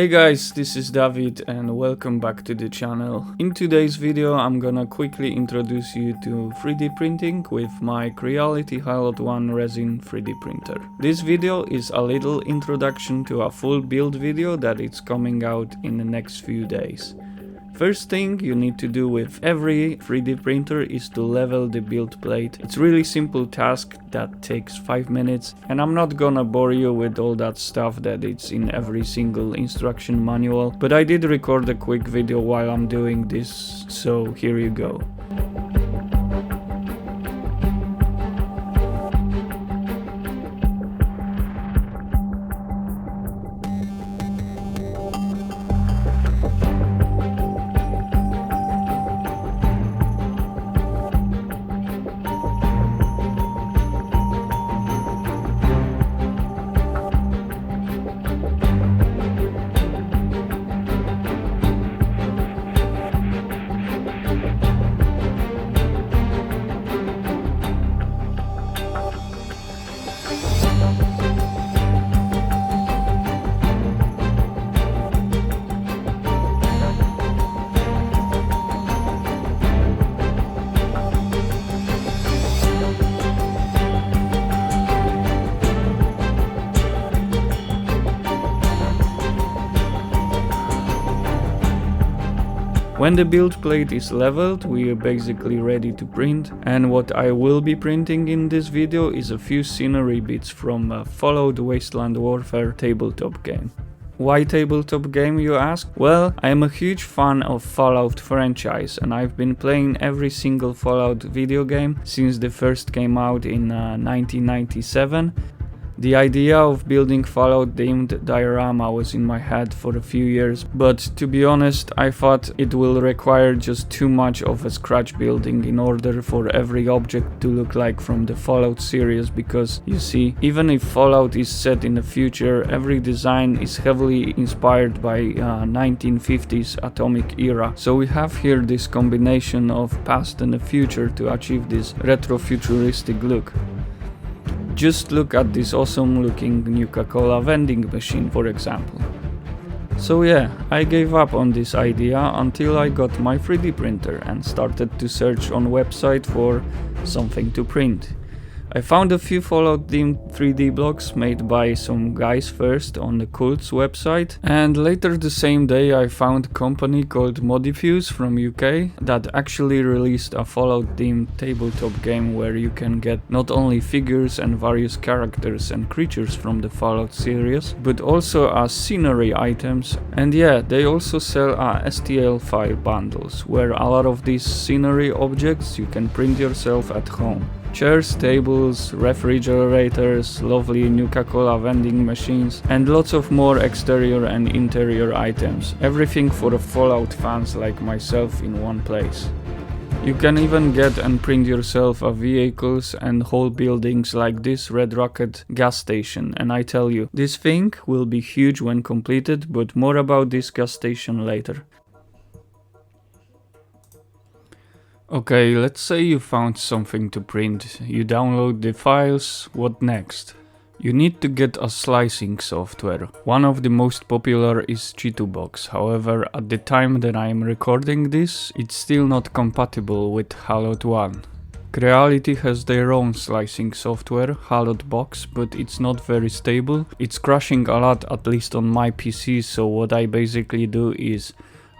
Hey guys, this is David and welcome back to the channel. In today's video I'm gonna quickly introduce you to 3D printing with my Creality Pilot 1 Resin 3D printer. This video is a little introduction to a full build video that is coming out in the next few days. First thing you need to do with every 3D printer is to level the build plate. It's really simple task that takes 5 minutes, and I'm not gonna bore you with all that stuff that it's in every single instruction manual, but I did record a quick video while I'm doing this, so here you go. When the build plate is leveled, we are basically ready to print, and what I will be printing in this video is a few scenery bits from a Fallout Wasteland Warfare tabletop game. Why tabletop game, you ask? Well, I am a huge fan of Fallout franchise and I've been playing every single Fallout video game since the first came out in 1997. The idea of building Fallout themed diorama was in my head for a few years, but to be honest, I thought it will require just too much of a scratch building in order for every object to look like from the Fallout series, because you see, even if Fallout is set in the future, every design is heavily inspired by 1950s atomic era. So we have here this combination of past and the future to achieve this retro-futuristic look. Just look at this awesome looking Nuka-Cola vending machine, for example. So yeah, I gave up on this idea until I got my 3D printer and started to search on website for something to print. I found a few Fallout themed 3D blocks made by some guys first on the Cults website, and later the same day I found a company called Modifuse from UK that actually released a Fallout themed tabletop game where you can get not only figures and various characters and creatures from the Fallout series, but also as scenery items, and yeah, they also sell STL file bundles where a lot of these scenery objects you can print yourself at home. Chairs, tables, refrigerators, lovely Nuka-Cola vending machines, and lots of more exterior and interior items. Everything for the Fallout fans like myself in one place. You can even get and print yourself vehicles and whole buildings like this Red Rocket gas station, and I tell you, this thing will be huge when completed, but more about this gas station later. Okay, let's say you found something to print, you download the files, what next? You need to get a slicing software. One of the most popular is Chitubox, however at the time that I am recording this, it's still not compatible with Fallout 1. Creality has their own slicing software, Box, but it's not very stable. It's crashing a lot, at least on my PC, so what I basically do is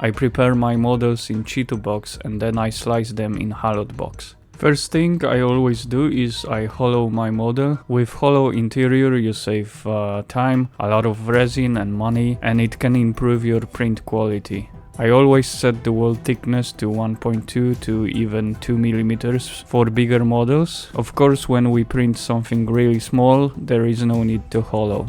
I prepare my models in Chitubox and then I slice them in Box. First thing I always do is I hollow my model. With hollow interior you save time, a lot of resin and money, and it can improve your print quality. I always set the wall thickness to 1.2 to even 2 mm for bigger models. Of course, when we print something really small, there is no need to hollow.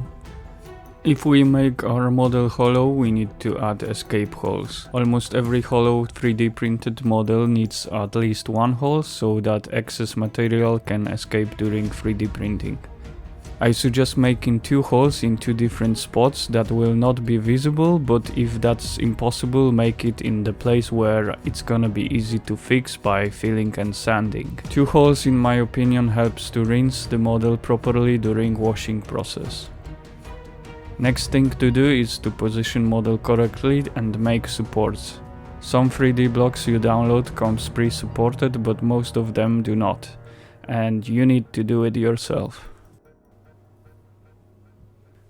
If we make our model hollow, we need to add escape holes. Almost every hollow 3D printed model needs at least one hole so that excess material can escape during 3D printing. I suggest making 2 holes in 2 different spots that will not be visible, but if that's impossible, make it in the place where it's gonna be easy to fix by filling and sanding. 2 holes in my opinion helps to rinse the model properly during washing process. Next thing to do is to position model correctly and make supports. Some 3D blocks you download comes pre-supported, but most of them do not, and you need to do it yourself.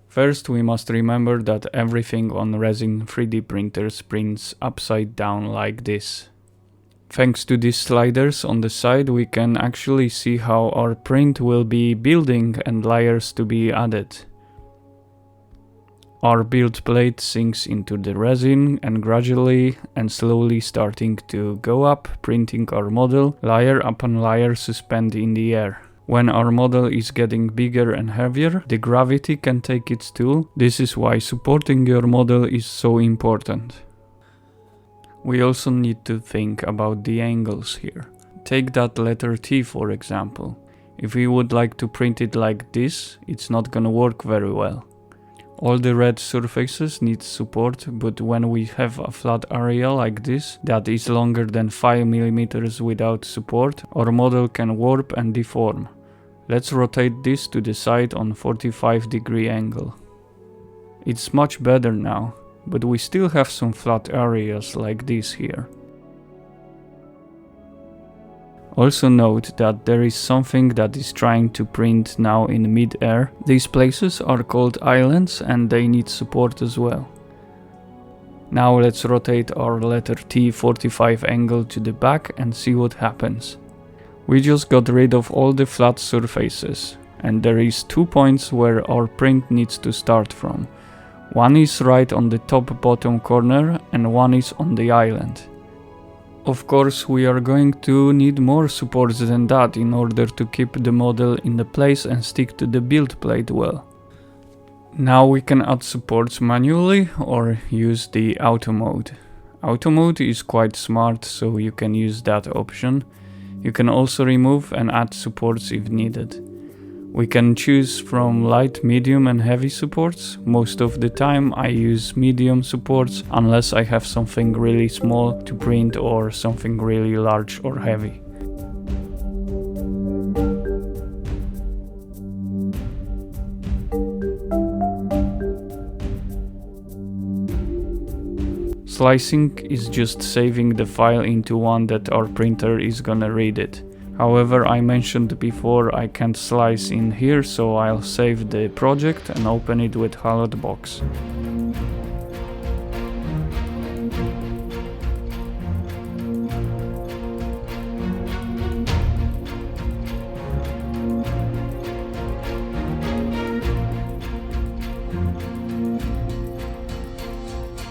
First, we must remember that everything on Resin 3D printers prints upside down like this. Thanks to these sliders on the side, we can actually see how our print will be building and layers to be added. Our build plate sinks into the resin and gradually and slowly starting to go up, printing our model layer upon layer suspended in the air. When our model is getting bigger and heavier, the gravity can take its toll. This is why supporting your model is so important. We also need to think about the angles here. Take that letter T for example. If we would like to print it like this, it's not gonna work very well. All the red surfaces need support, but when we have a flat area like this that is longer than 5 mm without support, our model can warp and deform. Let's rotate this to the side on 45-degree angle. It's much better now, but we still have some flat areas like this here. Also note that there is something that is trying to print now in mid-air. These places are called islands and they need support as well. Now let's rotate our letter T 45 angle to the back and see what happens. We just got rid of all the flat surfaces, and there is 2 points where our print needs to start from. One is right on the top bottom corner and one is on the island. Of course, we are going to need more supports than that in order to keep the model in the place and stick to the build plate well. Now we can add supports manually or use the auto mode. Auto mode is quite smart, so you can use that option. You can also remove and add supports if needed. We can choose from light, medium and heavy supports. Most of the time I use medium supports unless I have something really small to print or something really large or heavy. Slicing is just saving the file into one that our printer is gonna read it. However, I mentioned before I can't slice in here, so I'll save the project and open it with HalotBox.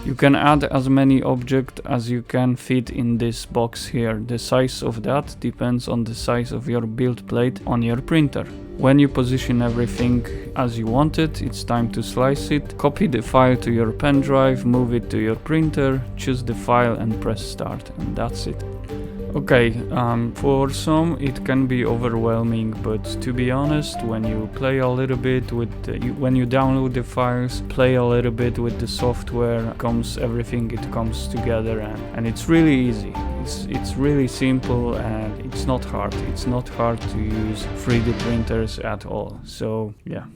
You can add as many objects as you can fit in this box here. The size of that depends on the size of your build plate on your printer. When you position everything as you want it, it's time to slice it. Copy the file to your pen drive, move it to your printer, choose the file and press start, and that's it. Okay, for some it can be overwhelming, but to be honest, when you play a little bit with when you download the files, play a little bit with the software, everything comes together, and it's really easy. It's really simple and it's not hard. It's not hard to use 3D printers at all. So yeah.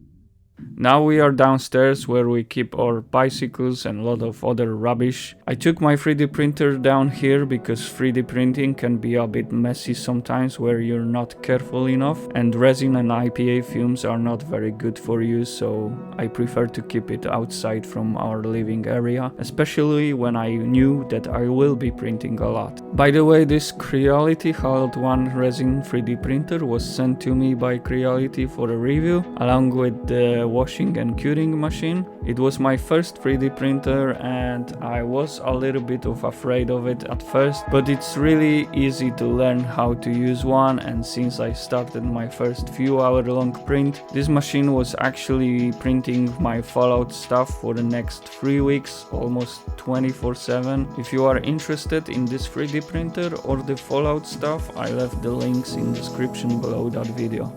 Now we are downstairs where we keep our bicycles and a lot of other rubbish. I took my 3D printer down here because 3D printing can be a bit messy sometimes where you're not careful enough, and resin and IPA fumes are not very good for you, so I prefer to keep it outside from our living area, especially when I knew that I will be printing a lot. By the way, this Creality Halot 1 resin 3D printer was sent to me by Creality for a review, along with the washing and curing machine. It was my first 3D printer and I was a little bit afraid of it at first, but it's really easy to learn how to use one, and since I started my first few hour long print, this machine was actually printing my Fallout stuff for the next 3 weeks, almost 24/7. If you are interested in this 3D printer or the Fallout stuff, I left the links in the description below that video.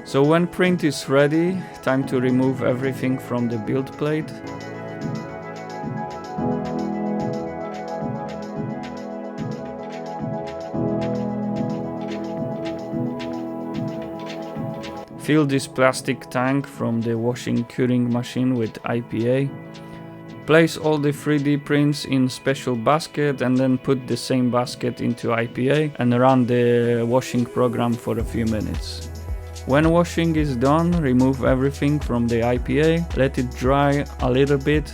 So when print is ready, time to remove everything from the build plate. Fill this plastic tank from the washing curing machine with IPA. Place all the 3D prints in special basket and then put the same basket into IPA and run the washing program for a few minutes. When washing is done, remove everything from the IPA, let it dry a little bit.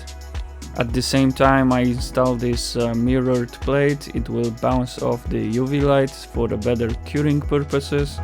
At the same time I install this mirrored plate. It will bounce off the UV lights for the better curing purposes.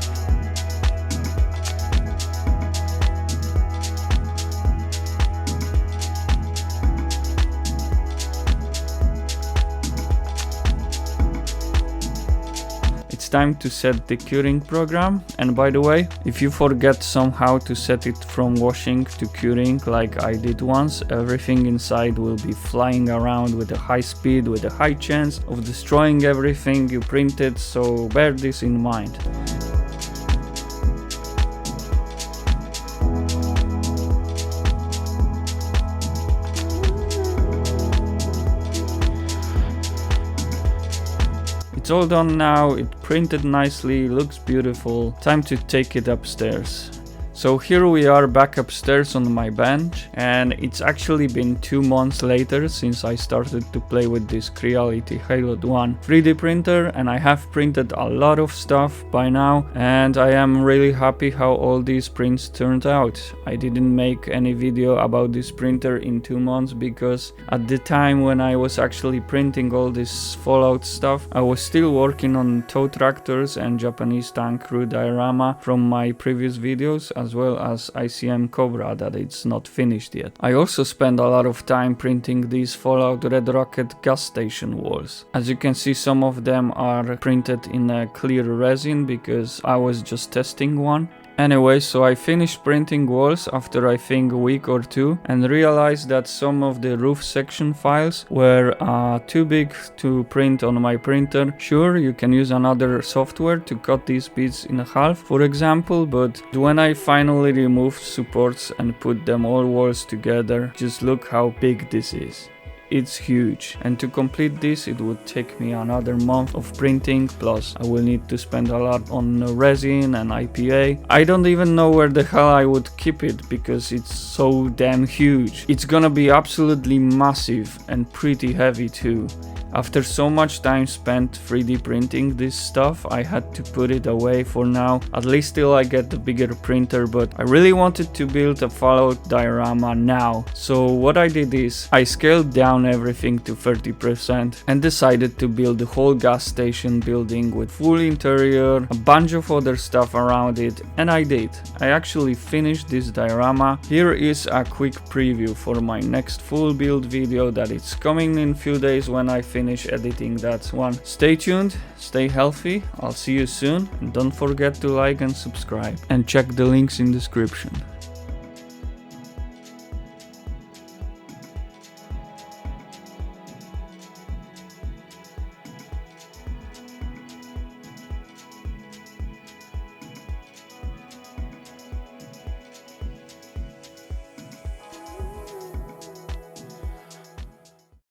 It's time to set the curing program, and by the way, if you forget somehow to set it from washing to curing like I did once, everything inside will be flying around with a high speed with a high chance of destroying everything you printed, so bear this in mind. It's all done now, it printed nicely, looks beautiful. Time to take it upstairs. So here we are back upstairs on my bench, and it's actually been 2 months later since I started to play with this Creality Halo 1 3D printer, and I have printed a lot of stuff by now, and I am really happy how all these prints turned out. I didn't make any video about this printer in 2 months because at the time when I was actually printing all this Fallout stuff, I was still working on tow tractors and Japanese tank crew diorama from my previous videos, as well as ICM Cobra that it's not finished yet. I also spent a lot of time printing these Fallout Red Rocket gas station walls. As you can see, some of them are printed in a clear resin because I was just testing one. Anyway, so I finished printing walls after I think a week or 2 and realized that some of the roof section files were too big to print on my printer. Sure, you can use another software to cut these bits in half, for example, but when I finally removed supports and put them all walls together, just look how big this is. It's huge, and to complete this it would take me another month of printing, plus I will need to spend a lot on resin and IPA. I don't even know where the hell I would keep it because it's so damn huge. It's gonna be absolutely massive and pretty heavy too. After so much time spent 3D printing this stuff, I had to put it away for now, at least till I get the bigger printer, but I really wanted to build a Fallout diorama now. So what I did is, I scaled down everything to 30% and decided to build the whole gas station building with full interior, a bunch of other stuff around it, and I did. I actually finished this diorama. Here is a quick preview for my next full build video that is coming in few days when I finish editing that one. Stay tuned, stay healthy, I'll see you soon, and don't forget to like and subscribe, and check the links in description.